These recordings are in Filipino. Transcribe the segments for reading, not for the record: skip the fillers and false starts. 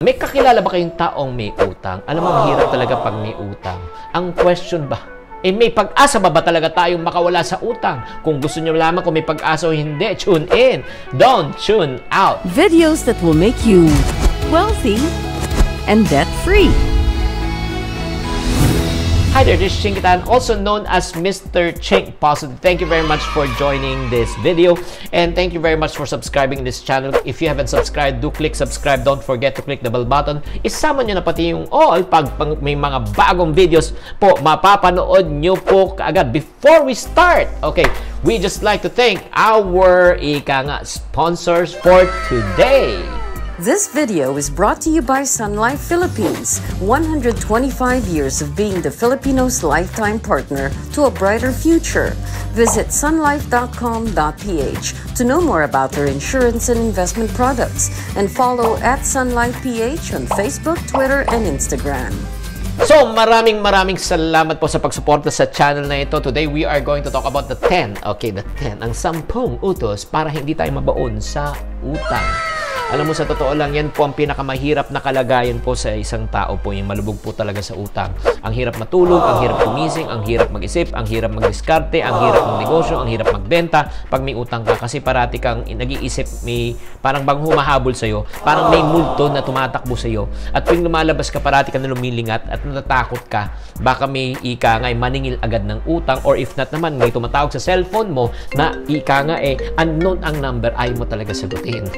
May kakilala ba kayong taong may utang? Alam mo, mahirap talaga pag may utang. Ang question ba, may pag-asa ba talaga tayong makawala sa utang? Kung gusto nyo malaman kung may pag-asa o hindi, tune in. Don't tune out. Videos that will make you wealthy and debt-free. Hi there, this is Ching Kitan, also known as Mr. Ching Positive. Thank you very much for joining this video and thank you very much for subscribing this channel. If you haven't subscribed, do click subscribe. Don't forget to click the bell button. Isama nyo na pati yung all pag may mga bagong videos po, mapapanood nyo po kaagad. Before we start, okay, we just like to thank our sponsors for today. This video is brought to you by Sun Life Philippines, 125 years of being the Filipinos' lifetime partner to a brighter future. Visit sunlife.com.ph to know more about their insurance and investment products and follow @sunlifeph on Facebook, Twitter, and Instagram. So, maraming salamat po sa pagsuporta sa channel na ito. Today, we are going to talk about the 10. Okay, the 10. Ang 10 utos para hindi tayo mabaon sa utang. Alam mo, sa totoo lang, yan po ang pinakamahirap na kalagayan po sa isang tao po, yung malubog po talaga sa utang. Ang hirap matulog, ang hirap gumising, ang hirap mag-isip, ang hirap magdiskarte, ang hirap magnegosyo, ang hirap magbenta pag may utang ka. Kasi parati kang nag-iisip, may parang bang humahabol sa'yo, parang may multo na tumatakbo sa'yo. At tuwing lumalabas ka, parati ka na lumilingat at natatakot ka. Baka may ika nga maningil agad ng utang, or if not naman, may tumatawag sa cellphone mo na ika nga unknown ang number, ayaw mo talaga sagutin.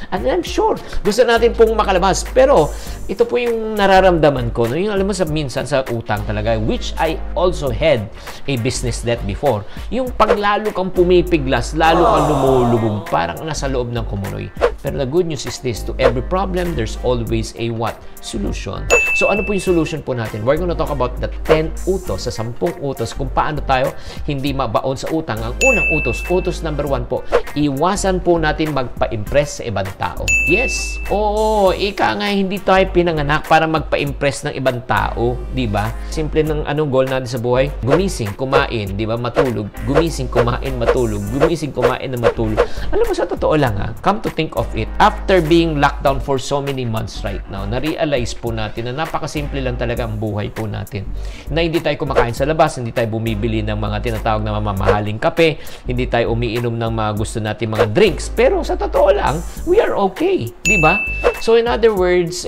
And I'm sure, gusto natin pong makalabas. Pero, ito po yung nararamdaman ko. No? Yung alam mo sa minsan sa utang talaga, which I also had a business debt before. Yung pag lalo kang pumipiglas, lalo kang lumulubog, parang nasa loob ng kumunoy. Pero the good news is this, to every problem, there's always a what? Solution. So, ano po yung solution po natin? We're gonna talk about the 10 utos, sa 10 utos, kung paano tayo hindi mabaon sa utang. Ang unang utos number 1 po, iwasan po natin magpa-impress sa ibang tao. Yes. Oo, ika nga hindi tayo pinanganak para magpa-impress ng ibang tao, di ba? Simple ng goal natin sa buhay, gumising, kumain, di ba? Matulog, gumising, kumain, matulog, gumising, kumain, na matulog. Alam mo, sa totoo lang come to think of it, after being locked down for so many months right now, na-realize po natin na napakasimple lang talaga ang buhay po natin. Na hindi tayo kumakain sa labas, hindi tayo bumibili ng mga tinatawag na mamahaling kape, hindi tayo umiinom ng mga gusto natin mga drinks. Pero sa totoo lang, we are okay, di ba? So in other words,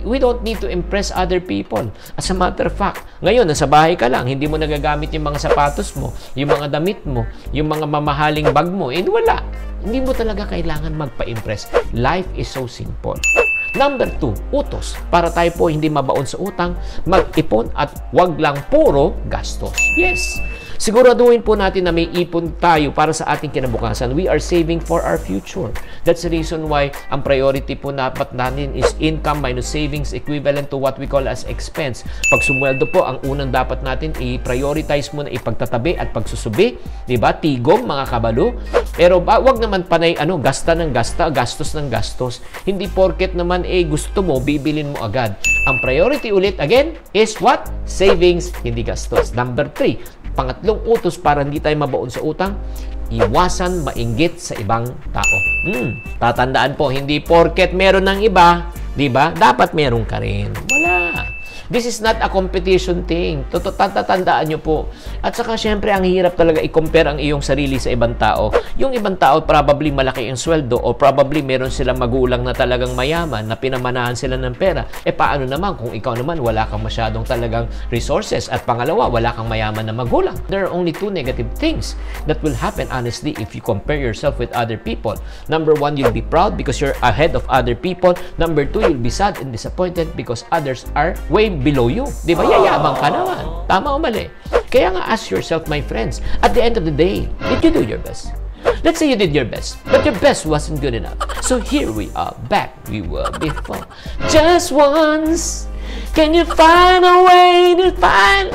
we don't need to impress other people. As a matter of fact, ngayon, nasa bahay ka lang, hindi mo nagagamit yung mga sapatos mo, yung mga damit mo, yung mga mamahaling bag mo, wala. Hindi mo talaga kailangan magpa-impress. Life is so simple. Number 2, utos. Para tayo po hindi mabaon sa utang, mag-ipon at wag lang puro gastos. Yes. Siguraduhin po natin na may ipon tayo para sa ating kinabukasan. We are saving for our future. That's the reason why ang priority po dapat natin is income minus savings equivalent to what we call as expense. Pag sumweldo po, ang unang dapat natin i-prioritize muna ipagtatabi at pagsusubi. Diba? Tigom, mga kabalo. Pero wag naman panay gasta ng gasta, gastos ng gastos. Hindi porket naman gusto mo, bibilin mo agad. Ang priority ulit again is what? Savings, hindi gastos. Number 3, pangatlong utos para hindi tayo mabaon sa utang, iwasan mainggit sa ibang tao. Tatandaan po, hindi porket meron ng iba, di ba? Dapat meron ka rin. Wala. This is not a competition thing. Tatandaan nyo po. At saka, syempre, ang hirap talaga i-compare ang iyong sarili sa ibang tao. Yung ibang tao, probably malaki ang sweldo o probably meron silang magulang na talagang mayaman na pinamanahan sila ng pera. Paano naman kung ikaw naman wala kang masyadong talagang resources at pangalawa, wala kang mayaman na magulang? There are only 2 negative things that will happen, honestly, if you compare yourself with other people. Number 1, you'll be proud because you're ahead of other people. Number 2, you'll be sad and disappointed because others are way below you. Di ba? Yayabang ka naman. Tama o mali? Kaya nga, ask yourself, my friends, at the end of the day, did you do your best? Let's say you did your best, but your best wasn't good enough. So here we are, back we were before. Just once, can you find a way to find?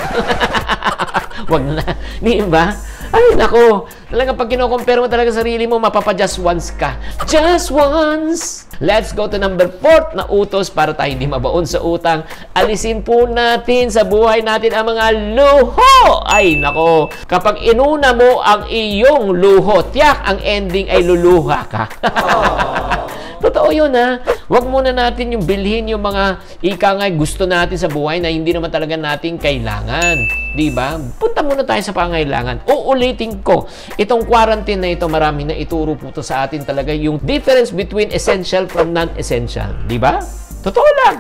Wag na. Di ba? Ay, nako. Talaga pag kino-compare mo talaga sarili mo, mapapa-just once ka. Just once. Let's go to number 4 na utos para tayo hindi mabaon sa utang. Alisin po natin sa buhay natin ang mga luho. Ay, nako. Kapag inuna mo ang iyong luho, tiyak ang ending ay luluha ka. Totoo yun, ha? Huwag muna natin yung bilhin yung mga gusto natin sa buhay na hindi naman talaga natin kailangan. Diba? Punta muna tayo sa pangailangan. Uulitin ko, itong quarantine na ito, marami na ituro po to sa atin talaga yung difference between essential from non-essential. Diba? Totoo lang.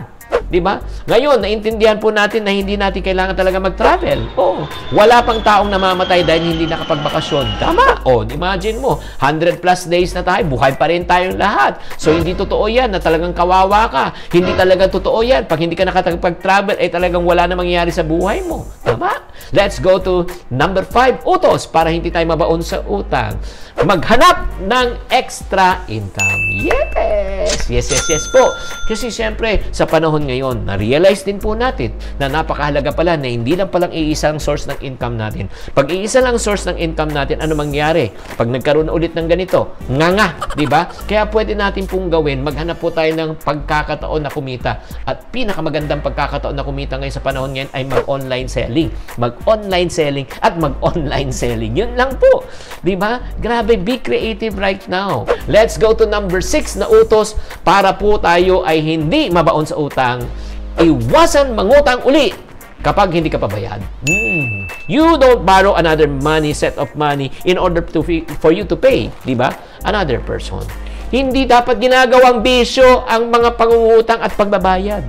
Diba? Ngayon, naintindihan po natin na hindi natin kailangan talaga mag-travel. Oh, wala pang taong namamatay dahil hindi nakapagbakasyon. Tama. Oh, imagine mo, 100 plus days na tayo, buhay pa rin tayong lahat. So, hindi totoo yan na talagang kawawa ka. Hindi talaga totoo yan. Pag hindi ka nakapag-travel, ay talagang wala na mangyayari sa buhay mo. Tama? Let's go to number 5, utos para hindi tayo mabaon sa utang. Maghanap ng extra income. Yes! Yes po. Kasi siyempre, sa panahon ngayon, na-realize din po natin na napakahalaga pala na hindi lang palang iisang source ng income natin. Pag iisa lang source ng income natin, ano mangyari? Pag nagkaroon ulit ng ganito, di ba? Kaya pwede natin pong gawin, maghanap po tayo ng pagkakataon na kumita. At pinakamagandang pagkakataon na kumita ngayon sa panahon ngayon ay mag-online selling. Mag-online selling at mag-online selling. Yun lang po. Di ba? Grabe, be creative right now. Let's go to number 6 na utos para po tayo ay hindi mabaon sa utang. Iwasan mangutang uli kapag hindi ka pabayad. You don't borrow another set of money in order for you to pay, di ba? Another person. Hindi dapat ginagawang bisyo ang mga pangungutang at pagbabayad.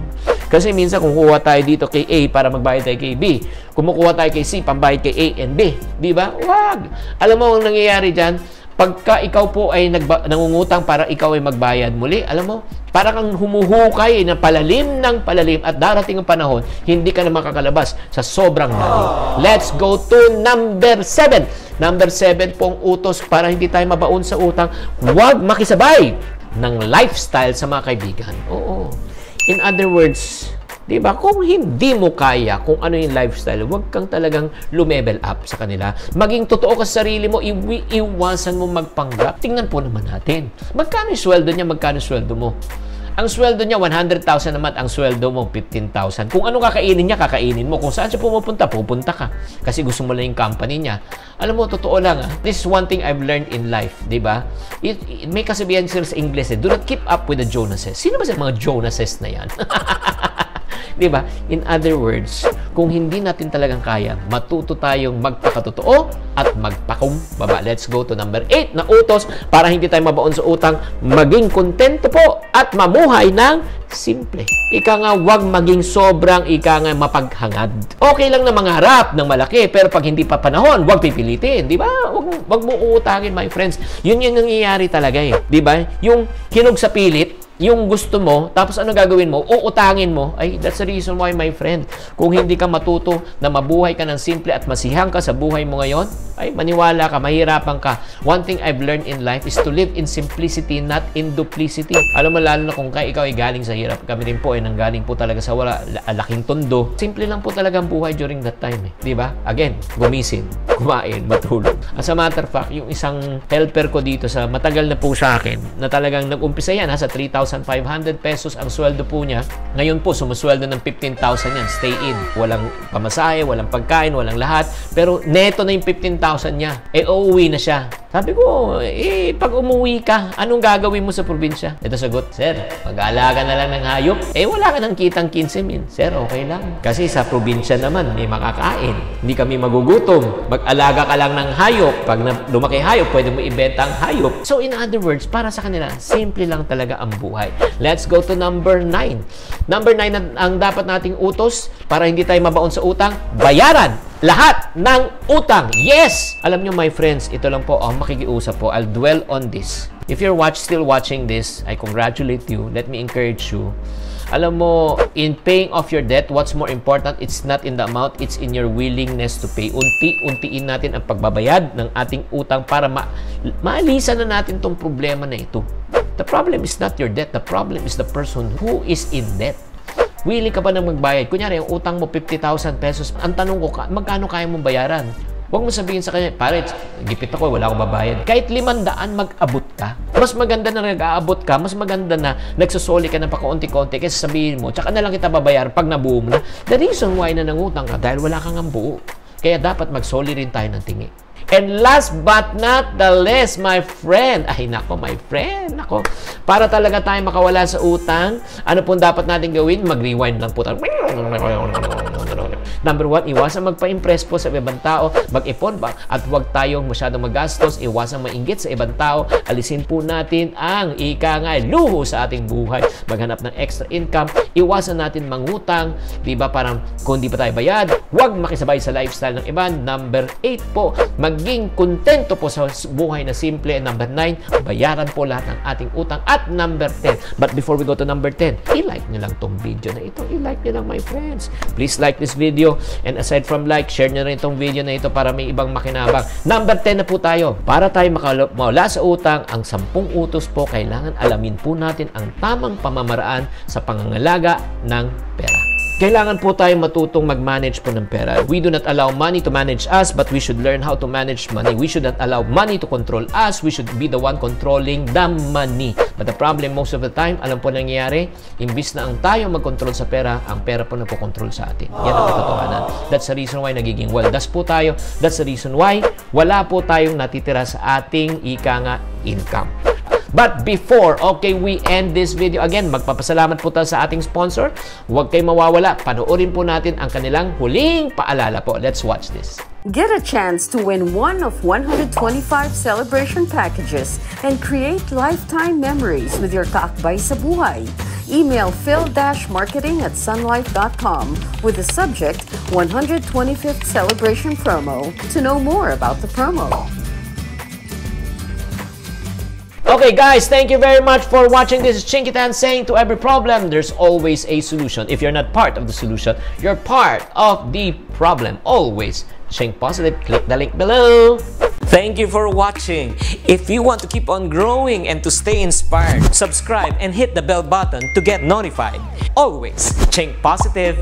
Kasi minsan kumukuha tayo dito kay A para magbayad tayo kay B. Kumukuha tayo kay C, pambayad kay A and B. Di ba? Wag! Alam mo ang nangyayari dyan? Pagka ikaw po ay nangungutang para ikaw ay magbayad muli, alam mo, para kang humuhukay ng palalim at darating ang panahon, hindi ka na makakalabas sa sobrang lalim. Let's go to number 7. Number 7 pong utos para hindi tayo mabaon sa utang. Huwag makisabay ng lifestyle sa mga kaibigan. Oo. In other words, di ba, kung hindi mo kaya kung ano yung lifestyle, huwag kang talagang lumevel up sa kanila. Maging totoo ka sa sarili mo, iwasan mo magpanggap. Tingnan po naman natin. Magkano yung sweldo niya, magkano yung sweldo mo? Ang sweldo niya, 100,000 naman. Ang sweldo mo, 15,000. Kung ano kakainin niya, kakainin mo. Kung saan siya pupunta ka. Kasi gusto mo lang yung company niya. Alam mo, totoo lang. This is one thing I've learned in life. Diba? May kasabihan sila sa English. Do not keep up with the Jonases. Sino ba sa mga Jonases na yan? Diba? In other words, kung hindi natin talagang kaya, matuto tayong magpakatotoo at magpakumbaba. Let's go to number 8 na utos para hindi tayo mabaon sa utang. Maging kontento po at mamuhay ng simple. Ika nga, wag maging sobrang mapaghangad. Okay lang na mangarap ng malaki, pero pag hindi pa panahon, wag pipilitin. Diba? Wag mo uutangin, my friends. Yun yung nangyayari talaga eh. Diba? Yung hinog sa pilit, yung gusto mo, tapos ano gagawin mo? Uutangin mo. Ay, that's the reason why, my friend. Kung hindi ka matuto na mabuhay ka ng simple at masihang ka sa buhay mo ngayon, ay, maniwala ka, mahirapan ka. One thing I've learned in life is to live in simplicity, not in duplicity. Alam mo, lalo na kung ikaw ay galing sa hirap. Kami rin po ay nanggaling po talaga sa laking tondo. Simple lang po talaga ang buhay during that time. Diba? Again, gumising, kumain, matulog. As a matter of fact, yung isang helper ko dito sa matagal na po sa akin, na talagang nag-umpisa yan, sa 3,500 pesos ang sweldo po niya. Ngayon po, sumusweldo ng 15,000 yan. Stay in. Walang pamasahe, walang pagkain, walang lahat. Pero neto na yung 15,000 niya. Uuwi na siya. Sabi ko, pag umuwi ka, anong gagawin mo sa probinsya? Ito sagot, Sir, mag-aalaga na lang ng hayop. Wala ka nang kitang 15,000. Sir, okay lang. Kasi sa probinsya naman, may makakain. Hindi kami magugutom. Mag-alaga ka lang ng hayop. Pag lumaki hayop, pwede mo ibenta ang hayop. So, in other words, para sa kanila, simple lang talaga ang buhay. Let's go to number 9. Number 9 ang dapat nating utos para hindi tayo mabaon sa utang, bayaran lahat ng utang. Yes! Alam nyo, my friends, ito lang po, makikiusap po. I'll dwell on this. If you're still watching this, I congratulate you. Let me encourage you. Alam mo, in paying off your debt, what's more important, it's not in the amount, it's in your willingness to pay. Unti-untiin natin ang pagbabayad ng ating utang para maalisan na natin tong problema na ito. The problem is not your debt. The problem is the person who is in debt. Willing ka ba nang magbayad? Kunyari, yung utang mo 50,000 pesos. Ang tanong ko, magkano kaya mong bayaran? Huwag mo sabihin sa kanya, pare, gipit ako, wala akong babayad. Kahit 500, mag-abot ka. Mas maganda na nag-aabot ka, mas maganda na nagsasoli ka ng pakaunti-konti kaysa sabihin mo, tsaka na lang kita babayar pag nabuo mo na. The reason why na nangutang ka, dahil wala kang ang buo. Kaya dapat magsoli rin tayo ng tingi. And last but not the least, my friend. Ay, nako, my friend. Nako. Para talaga tayo makawala sa utang, ano pong dapat natin gawin? Mag-rewind lang po tayo. Number 1, iwasan magpa-impress po sa ibang tao. Mag-ipon ba? At huwag tayong masyadong magastos. Iwasan mainggit sa ibang tao. Alisin po natin ang luho sa ating buhay. Maghanap ng extra income. Iwasan natin mangutang. Diba? Parang kung di pa tayo bayad, huwag makisabay sa lifestyle ng iba. Number 8 po, maging kontento po sa buhay na simple. And number 9, bayaran po lahat ng ating utang. At number 10. But before we go to number 10, i-like nyo lang tong video na ito. I-like nyo lang, my friends. Please like this video. And aside from like, share nyo rin itong video na ito para may ibang makinabang. Number 10 na po tayo. Para tayo makawala sa utang, ang 10 utos po, kailangan alamin po natin ang tamang pamamaraan sa pangangalaga ng pera. Kailangan po tayo matutong mag-manage po ng pera. We do not allow money to manage us, but we should learn how to manage money. We should not allow money to control us. We should be the one controlling the money. But the problem most of the time, alam po nangyayari, imbis na ang tayo mag-control sa pera, ang pera po na po control sa atin. Yan ang katotohanan. That's the reason why nagiging wealthy po tayo. That's the reason why wala po tayong natitira sa ating income. But before, we end this video, again, magpapasalamat po tayo sa ating sponsor. Huwag kayong mawawala. Panoorin po natin ang kanilang huling paalala po. Let's watch this. Get a chance to win one of 125 celebration packages and create lifetime memories with your Kaakbay sa Buhay. Email phil-marketing@sunlife.com with the subject 125th Celebration Promo to know more about the promo. Okay guys, thank you very much for watching. This is Chinkitan saying to every problem, there's always a solution. If you're not part of the solution, you're part of the problem. Always. Think positive. Click the link below. Thank you for watching. If you want to keep on growing and to stay inspired, subscribe and hit the bell button to get notified. Always think positive.